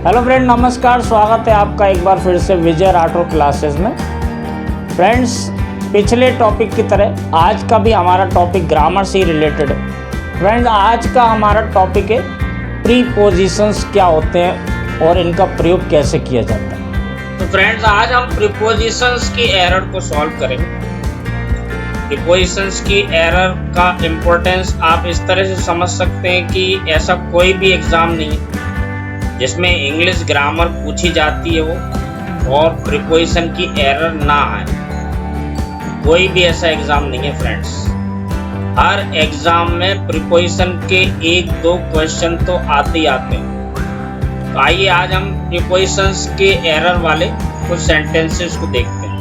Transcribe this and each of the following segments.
Hello friend, नमस्कार। स्वागत है आपका एक बार फिर से विजय राठौर क्लासेस में। फ्रेंड्स, पिछले टॉपिक की तरह आज का भी हमारा टॉपिक ग्रामर से ही रिलेटेड है। फ्रेंड्स, आज का हमारा टॉपिक है प्रीपोजिशंस क्या होते हैं और इनका प्रयोग कैसे किया जाता है। तो फ्रेंड्स, आज हम प्रीपोजिशंस की एरर को सॉल्व करेंगे। प्रीपोजिशंस की एरर का इम्पोर्टेंस आप इस तरह से समझ सकते हैं कि ऐसा कोई भी एग्ज़ाम नहीं है जिसमें इंग्लिश ग्रामर पूछी जाती है वो और प्रीपोजिशन की एरर ना आए। कोई भी ऐसा एग्ज़ाम नहीं है फ्रेंड्स। हर एग्ज़ाम में प्रीपोजिशन के 1-2 क्वेश्चन तो आते ही आते हैं। तो आइए आज हम प्रीपोजिशंस के एरर वाले कुछ सेंटेंसेस को देखते हैं।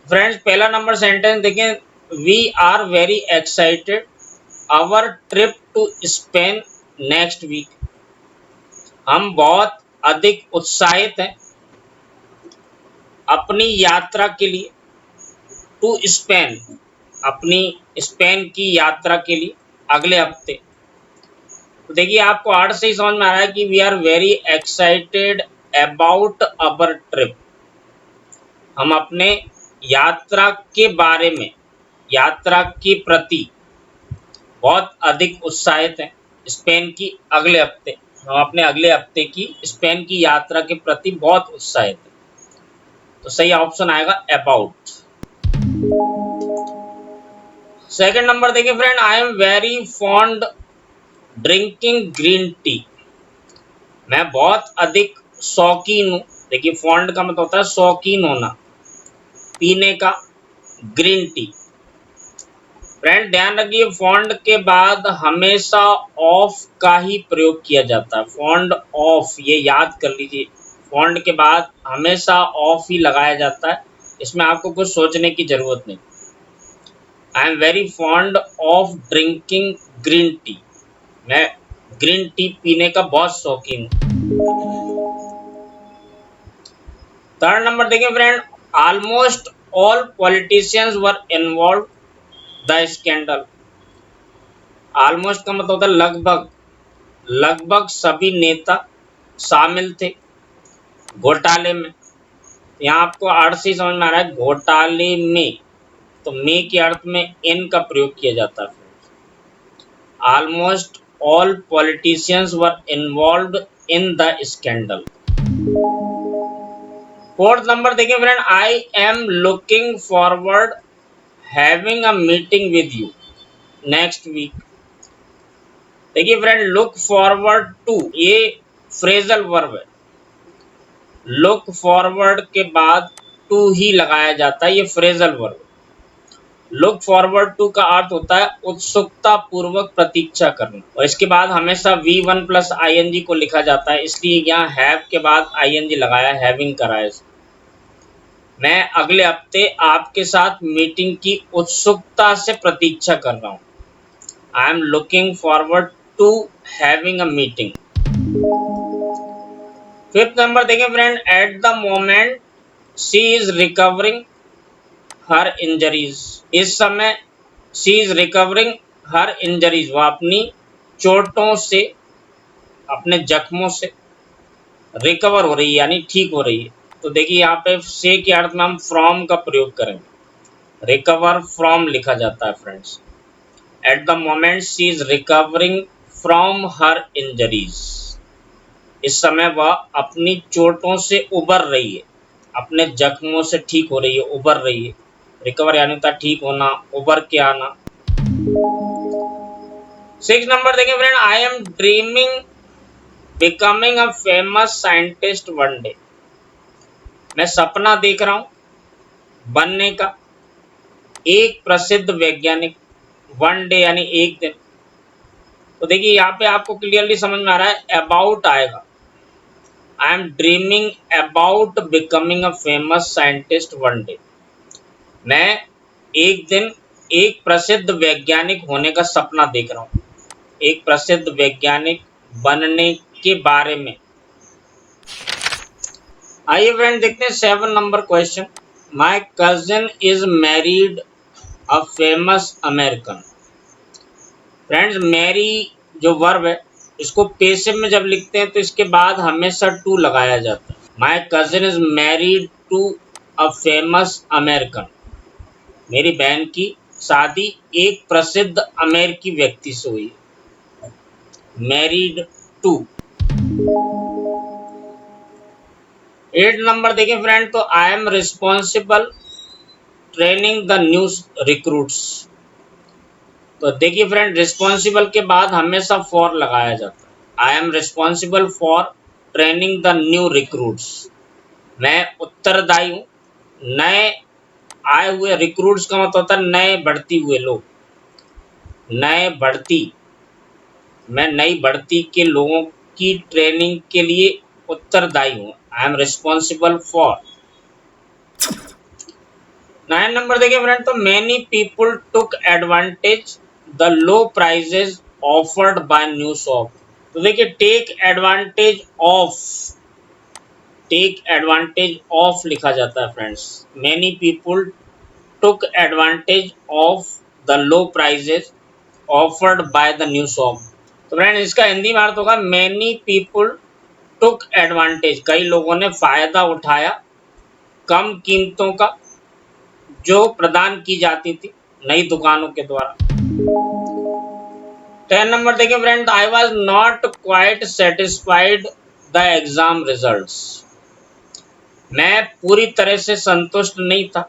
फ्रेंड्स, पहला नंबर सेंटेंस देखें। We are very excited our trip to Spain next week. हम बहुत अधिक उत्साहित हैं अपनी यात्रा के लिए। टू स्पेन, अपनी स्पेन की यात्रा के लिए अगले हफ्ते। तो देखिए, आपको आर्ट से ही समझ में आ रहा है कि we are very excited about our trip. हम अपने यात्रा के बारे में, यात्रा के प्रति बहुत अधिक उत्साहित हैं स्पेन की अगले हफ्ते। हम अपने अगले हफ्ते की स्पेन की यात्रा के प्रति बहुत उत्साहित हैं। तो सही ऑप्शन आएगा अबाउट। सेकंड नंबर देखिए friend. I am very fond drinking green tea. मैं बहुत अधिक शौकीन हूँ। देखिए, फॉन्ड का मतलब होता है शौकीन होना, पीने का ग्रीन टी। फ्रेंड, ध्यान रखिए, फॉन्ड के बाद हमेशा ऑफ का ही प्रयोग किया जाता है। फॉन्ड ऑफ, ये याद कर लीजिए, फॉन्ड के बाद हमेशा ऑफ ही लगाया जाता है। इसमें आपको कुछ सोचने की जरूरत नहीं। I am very fond of drinking green tea. मैं ग्रीन टी पीने का बहुत शौकीन हूँ। थर्ड नंबर देखिए friend. Almost all politicians were involve the scandal. Almost का मतलब होता है लगभग। लगभग सभी नेता शामिल थे घोटाले में। यहाँ आपको अर्थ से समझ में आ रहा है घोटाले में, तो में के अर्थ में इन का प्रयोग किया जाता है। Almost all politicians were involved in the scandal. Fourth number देखिए friend. I am looking forward having a meeting with you next week. देखिए फ्रेंड, लुक फॉरवर्ड टू, ये फ्रेजल वर्ब है। लुक फॉरवर्ड के बाद टू ही लगाया जाता है, ये phrasal verb. Look forward to का अर्थ होता है उत्सुकता पूर्वक प्रतीक्षा करना, और इसके बाद हमेशा V1 प्लस ING को लिखा जाता है, इसलिए यहाँ हैव के बाद ING लगाया, हैविंग कराया। मैं अगले हफ्ते आपके साथ मीटिंग की उत्सुकता से प्रतीक्षा कर रहा हूँ। I am looking forward to having a meeting. Fifth number देखें friend. At the moment she is recovering her injuries. इस समय she is recovering her injuries, वह अपनी चोटों से, अपने जख्मों से रिकवर हो रही है, यानी ठीक हो रही है। तो देखिए, यहाँ पे से के अर्थ में हम फ्रॉम का प्रयोग करेंगे। रिकवर फ्रॉम लिखा जाता है friends. Eight the moment she is recovering from her injuries. इस समय वह अपनी चोटों से उबर रही है, अपने जख्मों से ठीक हो रही है, उबर रही है। रिकवर यानी होता ठीक होना, उबर के आना। 6 नंबर देखें friend. I M dreaming becoming a famous scientist one day. मैं सपना देख रहा हूं बनने का एक प्रसिद्ध वैज्ञानिक। वन डे यानी एक दिन। तो देखिए, यहाँ पे आपको क्लियरली समझ में आ रहा है अबाउट आएगा। I am dreaming about becoming a famous scientist one day. मैं एक दिन एक प्रसिद्ध वैज्ञानिक होने का सपना देख रहा हूँ, एक प्रसिद्ध वैज्ञानिक बनने के बारे में। आइए फ्रेंड देखते हैं 7 number question. My cousin is married a famous American. Friends, marry जो वर्ब है इसको पेसिव में जब लिखते हैं तो इसके बाद हमेशा टू लगाया जाता है। My cousin is married to a famous American. मेरी बहन की शादी एक प्रसिद्ध अमेरिकी व्यक्ति से हुई। Married to. 8 नंबर देखें फ्रेंड, तो I am responsible training the new recruits. तो देखिए फ्रेंड, रिस्पॉन्सिबल के बाद हमेशा फॉर लगाया जाता है। आई am responsible for training the new recruits. मैं उत्तरदायी हूँ नए आए हुए, रिक्रूट्स का मतलब होता है नए बढ़ती हुए लोग, नए बढ़ती, मैं नई बढ़ती के लोगों की ट्रेनिंग के लिए उत्तरदायी हूँ। I am responsible for. 9 number देखिए फ्रेंड, तो many people took advantage the low prices offered by new shop. तो देखिए टेक एडवांटेज ऑफ लिखा जाता है friends. Many people took advantage of the low prices offered by the new shop. तो friend इसका हिंदी में अर्थ होगा मैनी पीपुल टुक एडवांटेज, कई लोगों ने फायदा उठाया कम कीमतों का जो प्रदान की जाती थी नई दुकानों के द्वारा। 10 नंबर देखिए friend, I was not quite satisfied the exam results. मैं पूरी तरह से संतुष्ट नहीं था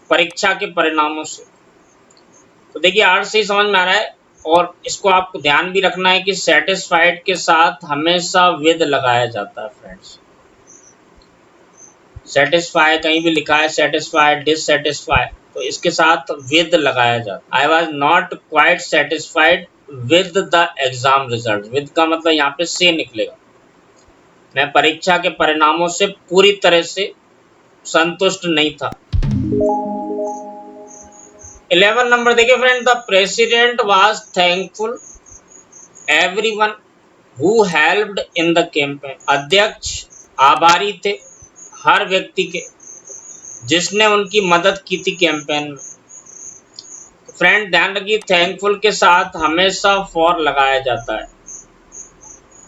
परीक्षा के परिणामों से। तो देखिए अर्थ से ही समझ में आ रहा है, और इसको आपको ध्यान भी रखना है कि सेटिस्फाइड के साथ हमेशा विद लगाया जाता है फ्रेंड्स। सेटिस्फाई कहीं भी लिखा है सेटिस्फाइड, डिससेटिस्फाइड, तो इसके साथ विद लगाया जाता है। I was not quite satisfied with the exam result. With का मतलब यहाँ पे से निकलेगा। मैं परीक्षा के परिणामों से पूरी तरह से संतुष्ट नहीं था। 11 नंबर देखिए friend, the president was thankful everyone who helped in the campaign. अध्यक्ष आभारी थे हर व्यक्ति के जिसने उनकी मदद की थी कैंपेन में। फ्रेंड ध्यान रखिए थैंकफुल के साथ हमेशा फॉर लगाया जाता है।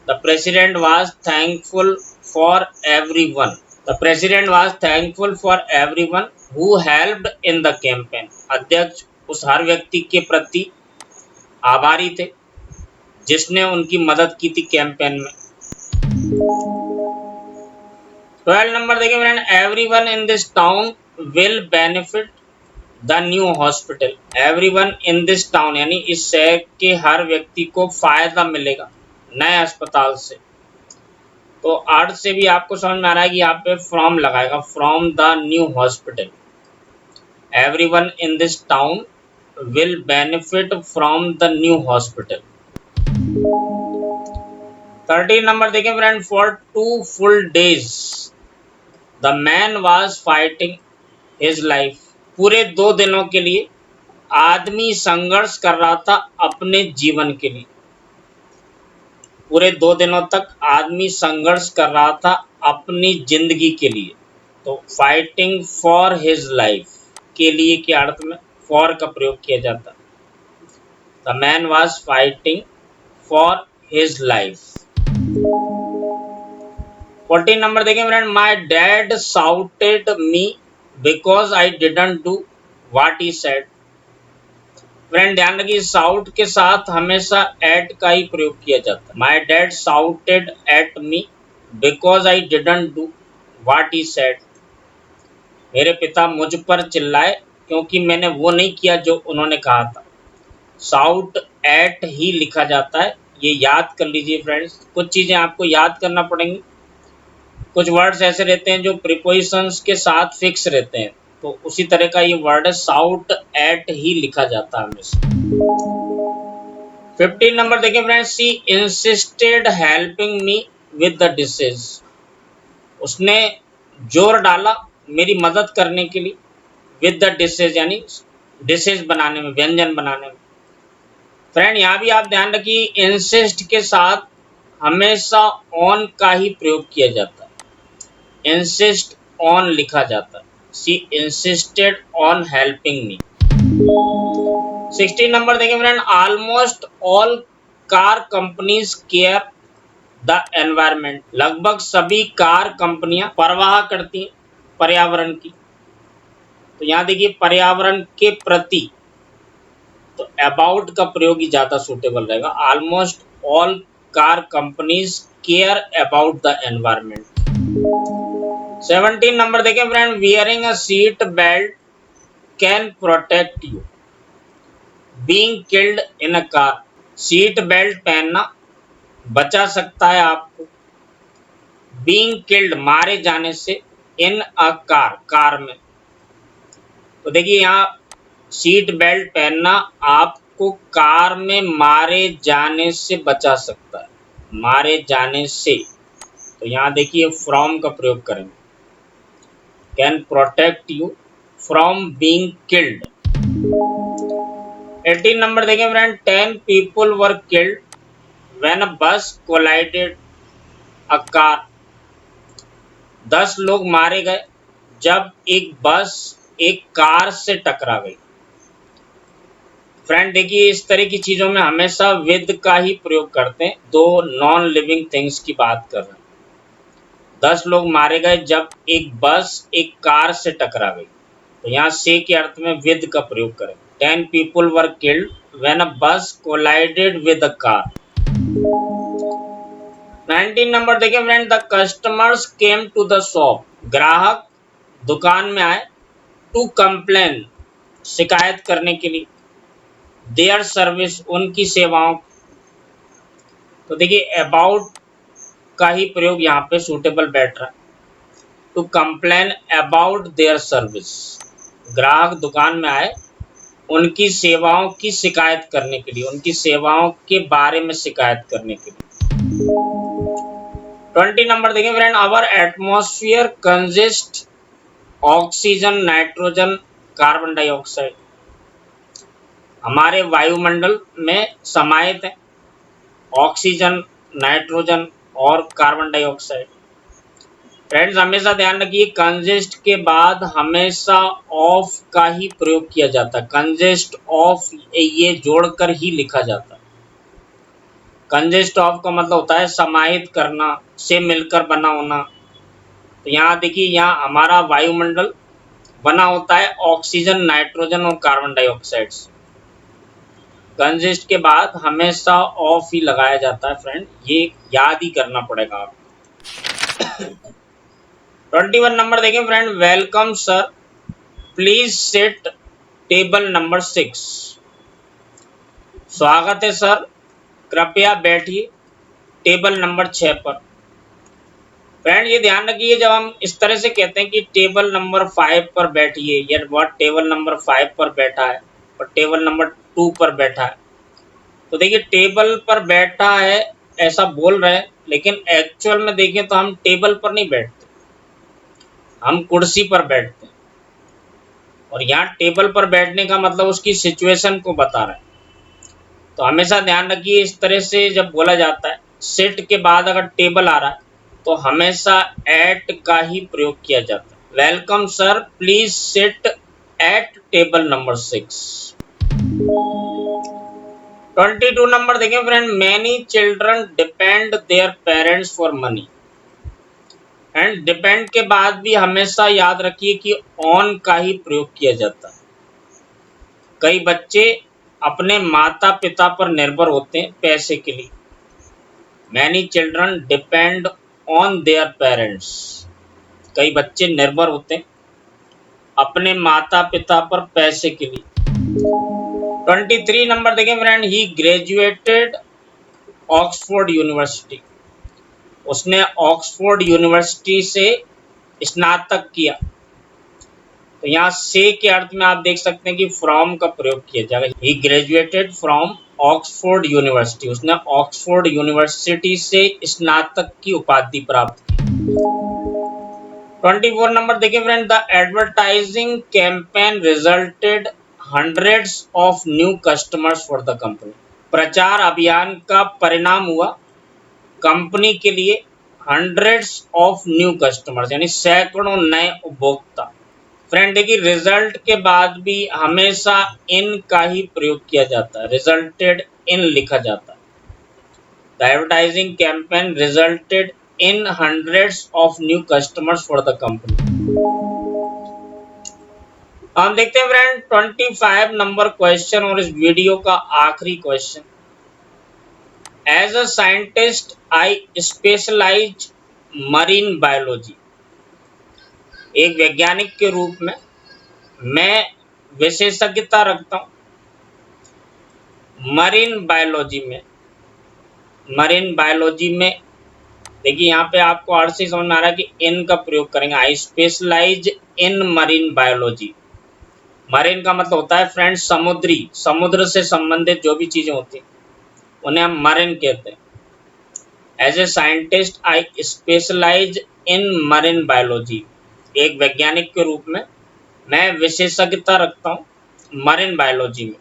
The president was thankful for everyone. The president was thankful for everyone who helped in the campaign. अध्यक्ष उस हर व्यक्ति के प्रति आभारी थे जिसने उनकी मदद की थी कैंपेन में। 12 नंबर देखिए friend, everyone in this town will benefit the new hospital. Everyone in this town यानी इस शहर के हर व्यक्ति को फायदा मिलेगा नए अस्पताल से। तो अर्थ से भी आपको समझ में आ रहा है कि यहाँ पे फ्रॉम लगाएगा, from the new hospital. Everyone in this town will benefit from the new hospital. 13 number देखें friend, for 2 full days the man was fighting his life. पूरे 2 दिनों के लिए आदमी संघर्ष कर रहा था अपने जीवन के लिए। पूरे 2 दिनों तक आदमी संघर्ष कर रहा था अपनी जिंदगी के लिए। तो फाइटिंग फॉर हिज लाइफ के लिए के अर्थ में फॉर का प्रयोग किया जाता है। The man was fighting for his life. 14 number देखें friend, my dad shouted me because I didn't do what he said. Friend ध्यान रखिए साउट के साथ हमेशा एट का ही प्रयोग किया जाता है। माई dad shouted at me because I didn't do what he said. मेरे पिता मुझ पर चिल्लाए क्योंकि मैंने वो नहीं किया जो उन्होंने कहा था। साउट एट ही लिखा जाता है, ये याद कर लीजिए फ्रेंड्स। कुछ चीज़ें आपको याद करना पड़ेंगी। कुछ वर्ड्स ऐसे रहते हैं जो प्रीपोजिशंस के साथ फिक्स रहते हैं, तो उसी तरह का ये वर्ड है, साउट एट ही लिखा जाता है हमेशा। 15 नंबर देखें friends, she insisted helping me with the dishes. उसने जोर डाला मेरी मदद करने के लिए विद द डिशेज यानी डिशेज बनाने में, व्यंजन बनाने में। फ्रेंड यहाँ भी आप ध्यान रखिए इंसिस्ट के साथ हमेशा ऑन का ही प्रयोग किया जाता है। इंसिस्ट ऑन लिखा जाता है। She insisted on helping me. 16 number देखें friend, almost all car companies care the environment. लगभग सभी कार कंपनियां परवाह करती हैं पर्यावरण की। तो यहाँ देखिए पर्यावरण के प्रति, तो अबाउट का प्रयोग ही ज्यादा सूटेबल रहेगा। Almost all car companies care about the environment. 17 number देखें friend, wearing a seat belt can protect you being killed in a car. Seat belt पहनना बचा सकता है आपको बीइंग किल्ड मारे जाने से, इन अ कार कार में। तो देखिए यहाँ सीट बेल्ट पहनना आपको कार में मारे जाने से बचा सकता है, मारे जाने से। तो यहाँ देखिए फ्रॉम का प्रयोग करेंगे, can protect you from being killed. 18 number देखें friend, 10 people were killed when a bus collided a car. 10 लोग मारे गए जब एक बस एक कार से टकरा गई। फ्रेंड देखिए इस तरह की चीजों में हमेशा विद का ही प्रयोग करते हैं, दो नॉन लिविंग थिंग्स की बात कर रहे हैं। 10 लोग मारे गए जब एक बस एक कार से टकरा गई। तो यहाँ से के अर्थ में विद का प्रयोग करें, 10 people were killed when a bus collided with a car. 19 number देखें friend, the customers came to the shop. ग्राहक दुकान में आए, टू कंप्लेन शिकायत करने के लिए, देयर सर्विस उनकी सेवाओं। तो देखिए अबाउट का ही प्रयोग यहाँ पे सूटेबल बैठ रहा है, to complain about their service. ग्राहक दुकान में आए उनकी सेवाओं की शिकायत करने के लिए, उनकी सेवाओं के बारे में शिकायत करने के लिए। 20 नंबर देखें friend, our atmosphere consist oxygen nitrogen carbon dioxide. हमारे वायुमंडल में समाहित है ऑक्सीजन, नाइट्रोजन और कार्बन डाइऑक्साइड। फ्रेंड्स हमेशा ध्यान रखिए कंसिस्ट के बाद हमेशा ऑफ का ही प्रयोग किया जाता है। कंसिस्ट ऑफ ये जोड़कर ही लिखा जाता है। कंसिस्ट ऑफ का मतलब होता है समाहित करना, से मिलकर बना होना। तो यहाँ देखिए यहाँ हमारा वायुमंडल बना होता है ऑक्सीजन, नाइट्रोजन और कार्बन डाइऑक्साइड से। कंसिस्ट के बाद हमेशा ऑफ ही लगाया जाता है फ्रेंड, ये याद ही करना पड़ेगा आपको। 21 नंबर देखें friend, welcome sir please seat table number 6। स्वागत है सर, कृपया बैठिए टेबल नंबर 6 पर। फ्रेंड ये ध्यान रखिए जब हम इस तरह से कहते हैं कि टेबल नंबर 5 पर बैठिए, या वह टेबल नंबर 5 पर बैठा है और टेबल नंबर 2 पर बैठा है, तो देखिए टेबल पर बैठा है ऐसा बोल रहे हैं, लेकिन एक्चुअल में देखें तो हम टेबल पर नहीं बैठते, हम कुर्सी पर बैठते हैं। और यहाँ टेबल पर बैठने का मतलब उसकी सिचुएशन को बता रहा है। तो हमेशा ध्यान रखिए इस तरह से जब बोला जाता है सिट के बाद अगर टेबल आ रहा है तो हमेशा एट का ही प्रयोग किया जाता है। Welcome sir please sit at table number 6। 22 number देखें friend, many children depend their parents for money. And depend के बाद भी हमेशा याद रखिए कि ऑन का ही प्रयोग किया जाता है। कई बच्चे अपने माता पिता पर निर्भर होते हैं पैसे के लिए। Many children depend on their parents. कई बच्चे निर्भर होते हैं अपने माता पिता पर पैसे के लिए। 23 नंबर देखें फ्रेंड, ही ग्रेजुएटेड ऑक्सफोर्ड यूनिवर्सिटी। उसने ऑक्सफोर्ड यूनिवर्सिटी से स्नातक किया। तो यहाँ से के अर्थ में आप देख सकते हैं कि फ्रॉम का प्रयोग किया जाएगा। ही ग्रेजुएटेड फ्रॉम ऑक्सफोर्ड यूनिवर्सिटी। उसने ऑक्सफोर्ड यूनिवर्सिटी से स्नातक की उपाधि प्राप्त की। 24 नंबर देखिए friend, the advertising campaign resulted hundreds of new customers for the company. प्रचार अभियान का परिणाम हुआ कंपनी के लिए हंड्रेड्स ऑफ न्यू कस्टमर्स, यानी सैकड़ों नए उपभोक्ता। फ्रेंड देखिए रिजल्ट के बाद भी हमेशा इन का ही प्रयोग किया जाता है, रिजल्टेड इन लिखा जाता है। The advertising campaign resulted in hundreds of new customers for the company. हम देखते हैं फ्रेंड 25 नंबर क्वेश्चन और इस वीडियो का आखिरी question. As a scientist I specialise marine biology. एक वैज्ञानिक के रूप में मैं विशेषज्ञता रखता हूं मरीन बायोलॉजी में। मरीन बायोलॉजी में देखिए यहाँ पे आपको अर्थ से समझ में आ रहा है कि इन का प्रयोग करेंगे। I specialise in marine biology. Marine का मतलब होता है फ्रेंड्स समुद्री, समुद्र से संबंधित जो भी चीजें होती हैं उन्हें हम मरीन कहते हैं। As a scientist I specialise in marine biology. एक वैज्ञानिक के रूप में मैं विशेषज्ञता रखता हूँ मरीन बायोलॉजी में।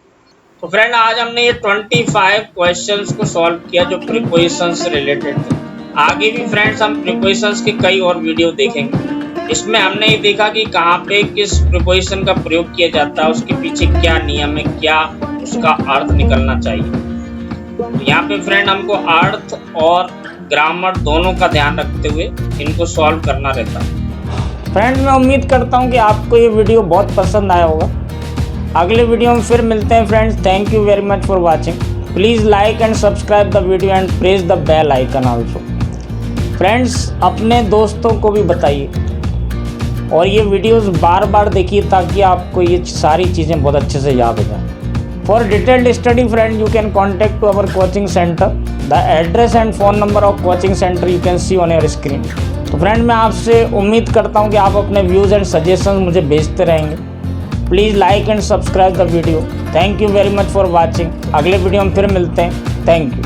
तो फ्रेंड आज हमने ये 25 क्वेश्चंस को सॉल्व किया जो प्रीपोजिशन से रिलेटेड थे। आगे भी फ्रेंड्स हम प्रीपोजिशंस के कई और वीडियो देखेंगे। इसमें हमने ये देखा कि कहाँ पे किस प्रीपोजिशन का प्रयोग किया जाता है, उसके पीछे क्या नियम है, क्या उसका अर्थ निकलना चाहिए। यहाँ पे फ्रेंड हमको अर्थ और ग्रामर दोनों का ध्यान रखते हुए इनको सॉल्व करना रहता है। फ्रेंड मैं उम्मीद करता हूँ कि आपको ये वीडियो बहुत पसंद आया होगा। अगले वीडियो में फिर मिलते हैं friends. Thank you very much for watching. Please like and subscribe the video and press the bell icon also. Friends अपने दोस्तों को भी बताइए और ये वीडियोस बार बार देखिए ताकि आपको ये सारी चीज़ें बहुत अच्छे से याद हो जाए। For detailed study friend you can contact to our coaching centre. The address and phone number of coaching centre you can see on your screen. तो फ्रेंड मैं आपसे उम्मीद करता हूँ कि आप अपने व्यूज़ एंड सजेशंस मुझे भेजते रहेंगे। Please like and subscribe the video. Thank you very much for watching. अगले वीडियो में फिर मिलते हैं। Thank you.